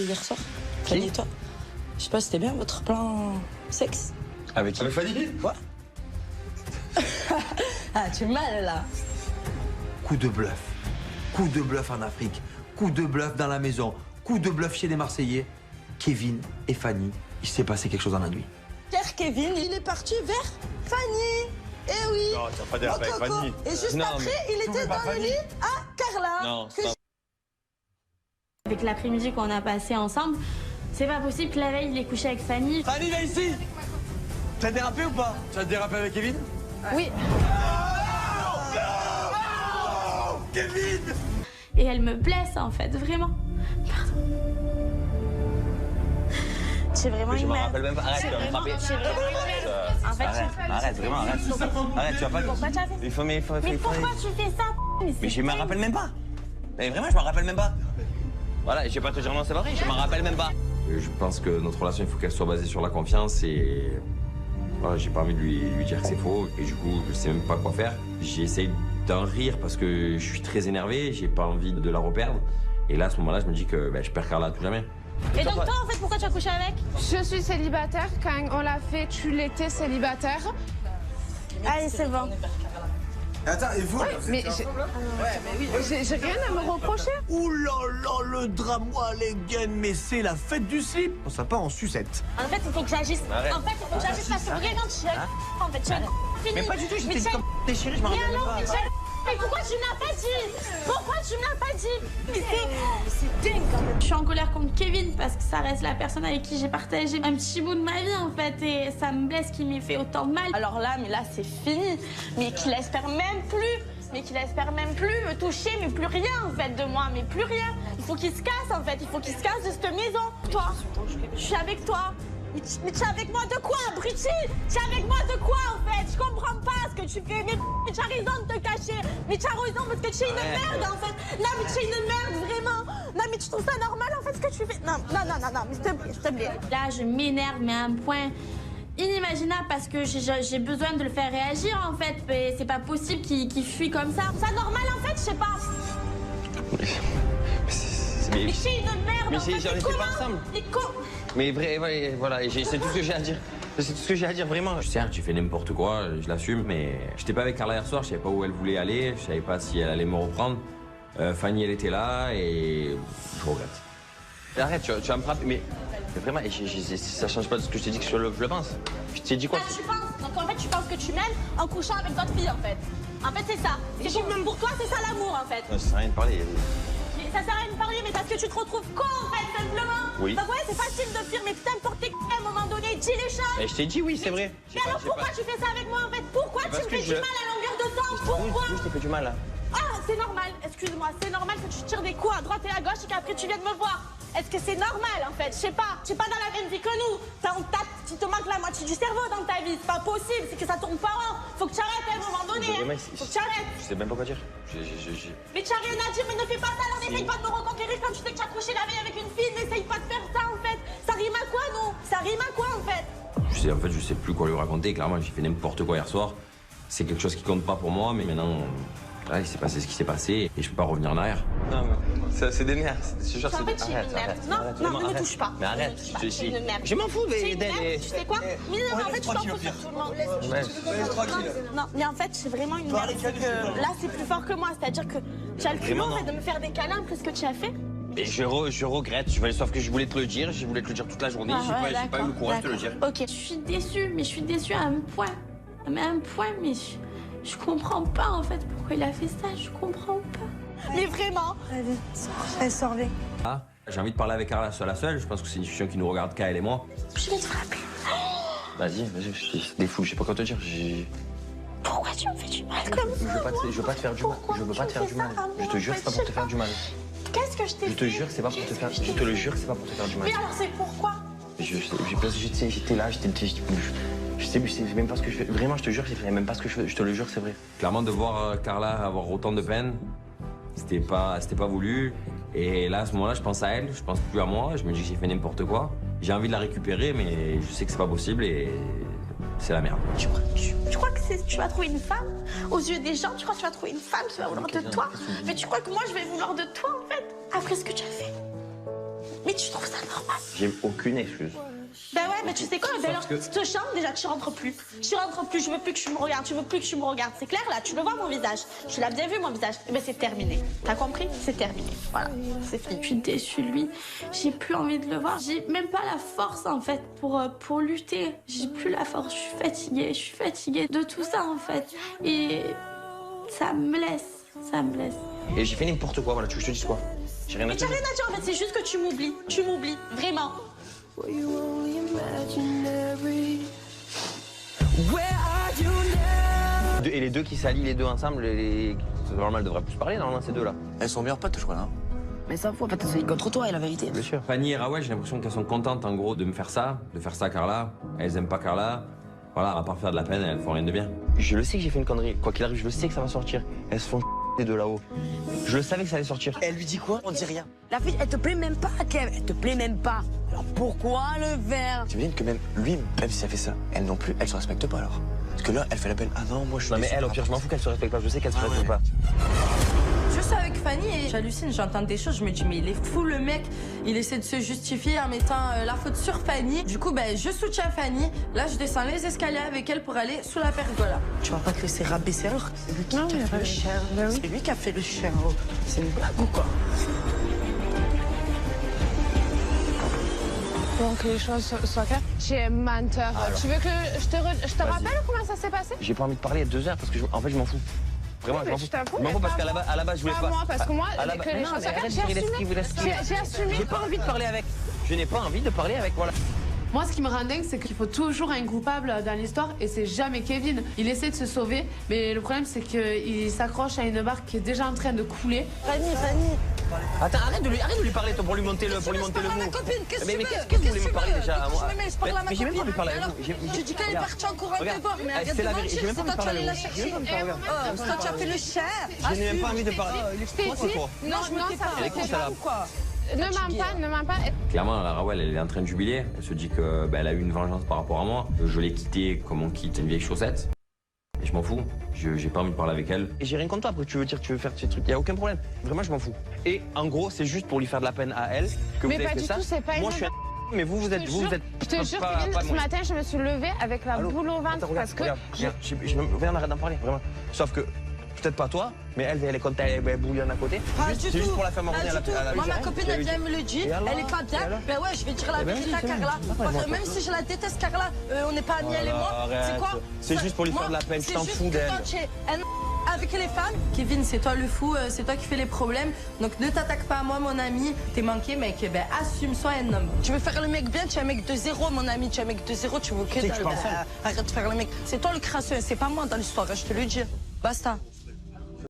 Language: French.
Hier soir, Fanny et toi. Je sais pas, c'était bien votre plan sexe? Avec Fanny? Quoi? Ah, tu es mal là. Coup de bluff. Coup de bluff en Afrique. Coup de bluff dans la maison. Coup de bluff chez les Marseillais. Kevin et Fanny, il s'est passé quelque chose dans la nuit. Pierre Kevin, il est parti vers Fanny. Eh oui. Non, tu vas pas dire avec Fanny. Et juste Non, après, mais il tu était veux pas dans le Fanny. lit à Carla. Non, Que stop. Avec l'après-midi qu'on a passé ensemble, c'est pas possible que la veille il ait couché avec Fanny. Fanny, viens ici. Tu as dérapé ou pas? Tu as dérapé avec Kevin? Oui. Kevin! Et elle me blesse en fait, vraiment. Pardon. J'ai vraiment Je une me merde. rappelle même pas. Arrête, tu vas me frapper. J'ai vraiment une merde. En fait, Arrête, vraiment, arrête. Arrête, tu vas pas. Pourquoi tu as fait ça? Mais pourquoi tu fais ça? Mais je me rappelle même pas. Mais vraiment, je me rappelle même pas. Voilà, je vais pas te dire non, c'est pas vrai, je me rappelle même pas. Je pense que notre relation, il faut qu'elle soit basée sur la confiance et voilà, j'ai pas envie de lui dire que c'est faux et du coup, je sais même pas quoi faire. J'essaye d'en rire parce que je suis très énervé, j'ai pas envie de la reperdre. Et là, à ce moment-là, je me dis que je perds Carla à tout jamais. Et donc toi, en fait, pourquoi tu as couché avec? Je suis célibataire. Quand on l'a fait, tu l'étais célibataire. Allez, c'est bon. Attends, et vous? Mais j'ai rien à me reprocher. Ouh là là, le drame, moi les gaines, mais c'est la fête du slip. On s'en pas en sucette. En fait, il faut que j'agisse. Arrête. En fait, il faut que j'agisse parce que vraiment, tu es... En fait, tu es... Mais pas du tout, Mais j'étais tu es- comme déchiré, je me Mais rappelle alors, même mais pas. tu es... Mais pourquoi tu me l'as pas dit? Pourquoi tu me l'as pas dit? Mais c'est dingue quand même. Je suis en colère contre Kevin parce que ça reste la personne avec qui j'ai partagé un petit bout de ma vie en fait et ça me blesse qu'il m'ait fait autant de mal. Alors là, mais là c'est fini. Mais qu'il espère même plus. Mais qu'il espère même plus me toucher, mais plus rien en fait de moi, mais plus rien. Il faut qu'il se casse en fait, il faut qu'il se casse de cette maison. Toi, je suis avec toi. Mais tu es avec moi de quoi, Britty? Tu es avec moi de quoi en fait? Je comprends pas ce que tu fais, mais tu as raison de te cacher. Mais tu as raison parce que tu es une merde en fait. Non mais tu es une merde vraiment. Non mais tu trouves ça normal en fait ce que tu fais? Non, mais s'il te plaît. Là je m'énerve mais à un point inimaginable parce que j'ai besoin de le faire réagir en fait. Et c'est pas possible qu'il fuit comme ça. C'est normal en fait, je sais pas. Mais je suis une merde. Mais en fait. j'en étais pas ensemble. Mais vrai, voilà, c'est tout ce que j'ai à dire. C'est tout ce que j'ai à dire, vraiment. Certes, j'ai fait n'importe quoi, je l'assume, mais j'étais pas avec Carla hier soir, je savais pas où elle voulait aller, je savais pas si elle allait me reprendre. Fanny, elle était là et je regrette. Arrête, tu vas me frapper, mais vraiment, ça change pas de ce que je t'ai dit que je le pense. Je t'ai dit quoi? Ah, tu penses. Donc en fait, tu penses que tu m'aimes en couchant avec d'autres filles en fait. En fait, c'est ça. Pour toi, c'est ça l'amour en fait. Non, ça sert à rien de parler. Mais ça sert à rien de parler, mais parce que tu te retrouves con en fait, simplement. Oui. Donc ouais, c'est facile de fuir, mais n'importe qui à un moment donné, dis les choses. Et je t'ai dit oui, c'est vrai. Mais alors pourquoi tu fais ça avec moi en fait? Pourquoi tu me fais du mal à longueur de temps? Pourquoi? Oui, je t'ai fait du mal là. Ah, c'est normal, excuse-moi, c'est normal que tu tires des coups à droite et à gauche et qu'après tu viennes me voir. Est-ce que c'est normal en fait? Je sais pas, tu es pas dans la même vie que nous. On tape, tu te manques la moitié du cerveau dans ta vie, c'est pas possible, c'est que ça tourne pas rond. Faut que tu arrêtes à un moment donné. Vraiment, Faut que tu arrêtes. Je sais même pas quoi dire. Mais tu as rien à dire, mais ne fais pas ça, alors n'essaye pas de me reconquérir comme tu sais que tu as couché la veille avec une fille, n'essaye pas de faire ça en fait. Ça rime à quoi non? Ça rime à quoi en fait? Je sais plus quoi lui raconter, clairement, j'ai fait n'importe quoi hier soir. C'est quelque chose qui compte pas pour moi, mais maintenant, là, il s'est passé ce qui s'est passé et je peux pas revenir en arrière. Non, mais c'est des merdes. C'est genre, En fait, tu es une merde. Non, ne me touche pas. Mais arrête, Tu es une merde. Je m'en fous Tu es une d'elle. merde, tu sais quoi? Mais non, mais en fait, tu t'en fous sur tout le monde. Non, mais en fait, c'est vraiment une merde. C'est que là, c'est plus fort que moi. C'est-à-dire que tu as le culot en fait, de me faire des câlins après ce que tu as fait. Et je regrette, sauf que je voulais te le dire, je voulais te le dire toute la journée, j'ai pas eu le courage de te le dire. Ok, je suis déçue, mais je suis déçue à un point. Mais à un point, mais je comprends pas en fait pourquoi il a fait ça, je comprends pas. Mais vraiment. Elle sort les. Ah, j'ai envie de parler avec Carla seule à seule, je pense que c'est une discussion qui nous regarde qu'à elle et moi. Je vais te frapper. Vas-y, c'est des fous, je sais pas quoi te dire. Pourquoi tu me fais du mal comme ça? Je veux pas te faire du mal, je veux pas te faire du mal. Je te jure, c'est pas pour te faire du mal. Qu'est-ce que je t'ai fait? Je te jure, c'est pas pour te faire. Je te le jure, c'est pas pour te faire du mal. Mais alors c'est pourquoi? J'étais là, je sais même pas ce que je fais. Vraiment, je te jure, je sais même pas ce que je fais. Je te le jure, c'est vrai. Clairement, de voir Carla avoir autant de peine, c'était pas voulu. Et là, à ce moment-là, je pense à elle, je pense plus à moi. Je me dis que j'ai fait n'importe quoi. J'ai envie de la récupérer, mais je sais que c'est pas possible et c'est la merde. Tu crois que tu vas trouver une femme aux yeux des gens? Tu crois que tu vas trouver une femme qui va vouloir de toi? Mais tu crois que moi, je vais vouloir de toi, en fait, après ce que tu as fait? Mais tu trouves ça normal? J'ai aucune excuse. Ben ouais, mais tu sais quoi? Ben alors, cette chambre, déjà, tu rentres plus. Tu rentres plus, je veux plus que tu me regardes, tu veux plus que tu me regardes. C'est clair, là, tu le vois, mon visage. Tu l'as bien vu, mon visage. Eh ben, c'est terminé. T'as compris? C'est terminé. Voilà, c'est fini. Je suis déçue de lui. J'ai plus envie de le voir. J'ai même pas la force, en fait, pour lutter. J'ai plus la force. Je suis fatiguée de tout ça, en fait. Et ça me blesse. Ça me blesse. Et j'ai fait n'importe quoi, voilà, tu veux que je te dise quoi? J'ai rien à Mais te t'as dire. rien à dire, en fait, c'est juste que tu m'oublies. Tu m'oublies, vraiment. Et les deux qui s'allient, les deux ensemble, c'est normal, elles devraient plus se parler, normalement, ces deux-là. Elles sont meilleures potes, je crois, là. Mais ça fout, en fait, c'est contre toi, et la vérité. Bien sûr. Fanny et Rawel, j'ai l'impression qu'elles sont contentes en gros de me faire ça, à Carla. Elles aiment pas Carla. Voilà, à part faire de la peine, elles font rien de bien. Je le sais que j'ai fait une connerie. Quoi qu'il arrive, je le sais que ça va sortir. Elles se font les deux là-haut. Je le savais que ça allait sortir. Elle lui dit quoi? On dit rien. La fille, elle te plaît même pas, Kev. Elle te plaît même pas. Alors pourquoi le faire? T'imagines que même lui, même si elle fait ça, elle non plus, elle se respecte pas alors. Parce que là, elle fait la peine. Ah non, moi je suis. Non mais déçu elle, au par pire, je m'en rapport fous qu'elle se respecte pas. Je sais qu'elle se Ouais, respecte ouais. pas. Juste avec Fanny, et j'hallucine, j'entends des choses, je me dis mais il est fou le mec, il essaie de se justifier en mettant la faute sur Fanny. Du coup, ben, je soutiens Fanny, là je descends les escaliers avec elle pour aller sous la pergola. Tu vas pas te laisser rabaisser alors que c'est lui qui a fait le chien. C'est lui qui a fait le chien. Oh. C'est une blague ou quoi? Pour que les choses soient claires, j'ai un menteur. Tu veux que je te rappelle comment ça s'est passé? J'ai pas envie de parler à 2 heures parce que en fait, je m'en fous. Vraiment, Oui, je m'en mais fous. je t'avoue, Je m'en mais fous parce pas qu'à la base, je voulais Pas pas. moi, parce que moi, à la que base- les non, choses mais soient claires, arrête, j'ai il laisse assumé. qui vous laisse. J'ai assumé. J'ai pas envie de parler avec. Je n'ai pas envie de parler avec, voilà. Moi, ce qui me rend dingue, c'est qu'il faut toujours un coupable dans l'histoire et c'est jamais Kevin. Il essaie de se sauver, mais le problème, c'est qu'il s'accroche à une barque qui est déjà en train de couler. Fanny. Attends, arrête de lui parler toi, pour lui monter le mot. Mais qu'est-ce que vous voulez me parler déjà à moi? Mais j'ai même pas envie de parler avec vous. Tu dis qu'elle est partie en courant Regarde, te voir, mais arrête c'est de la vérité, mentir, j'ai même c'est pas toi envie qui de allais parler la avec vous. chercher. J'ai même pas envie de parler avec vous. Oh, toi tu as fait le cher. Je n'ai même pas envie de parler. Je t'ai Pourquoi dit, toi? non, ça Elle est con, celle-là. quoi? ne mens pas. Clairement, la Rawel, elle est en train de jubiler. Elle se dit que elle a eu une vengeance par rapport à moi. Je l'ai quittée comme on quitte une vieille chaussette. Et je m'en fous. J'ai pas envie de parler avec elle. Et j'ai rien contre toi, après tu veux dire que tu veux faire ces trucs, y a aucun problème. Vraiment, je m'en fous. Et en gros, c'est juste pour lui faire de la peine à elle que Mais vous avez pas fait du ça. tout, c'est pas Moi, une je suis un mais vous êtes Je te jure, pas Kevin, ce moi. matin, je me suis levée avec la Allô boule au ventre Attends, regarde, parce que... regarde, arrête d'en parler, vraiment. Sauf que, peut-être pas toi, mais elle est contente, elle bouillonne à côté. Pas du C'est juste tout. pour la faire Pas revenir à du tout. la Moi, ma copine, elle vient me le dire. Et alors Elle est pas bien. Et alors Ben ouais, je vais dire la Eh ben vérité oui, à c'est Carla. bien. Parce que Après, même si je la déteste, Carla, on n'est pas amis, elle et moi. Arrête. C'est quoi? C'est juste pour lui faire de la peine, je t'en fous d'elle. C'est juste que quand tu es avec les femmes, Kevin, c'est toi le fou, c'est toi qui fais les problèmes, donc ne t'attaque pas à moi, mon ami. T'es manqué, mec, ben assume, sois un homme. tu veux faire le mec bien, tu es un mec de zéro, mon ami. Tu es un mec de zéro, tu veux que sais que dalle. tu parles Ben, arrête de faire le mec. C'est toi le crasseux, c'est pas moi dans l'histoire, je te le dis. Basta.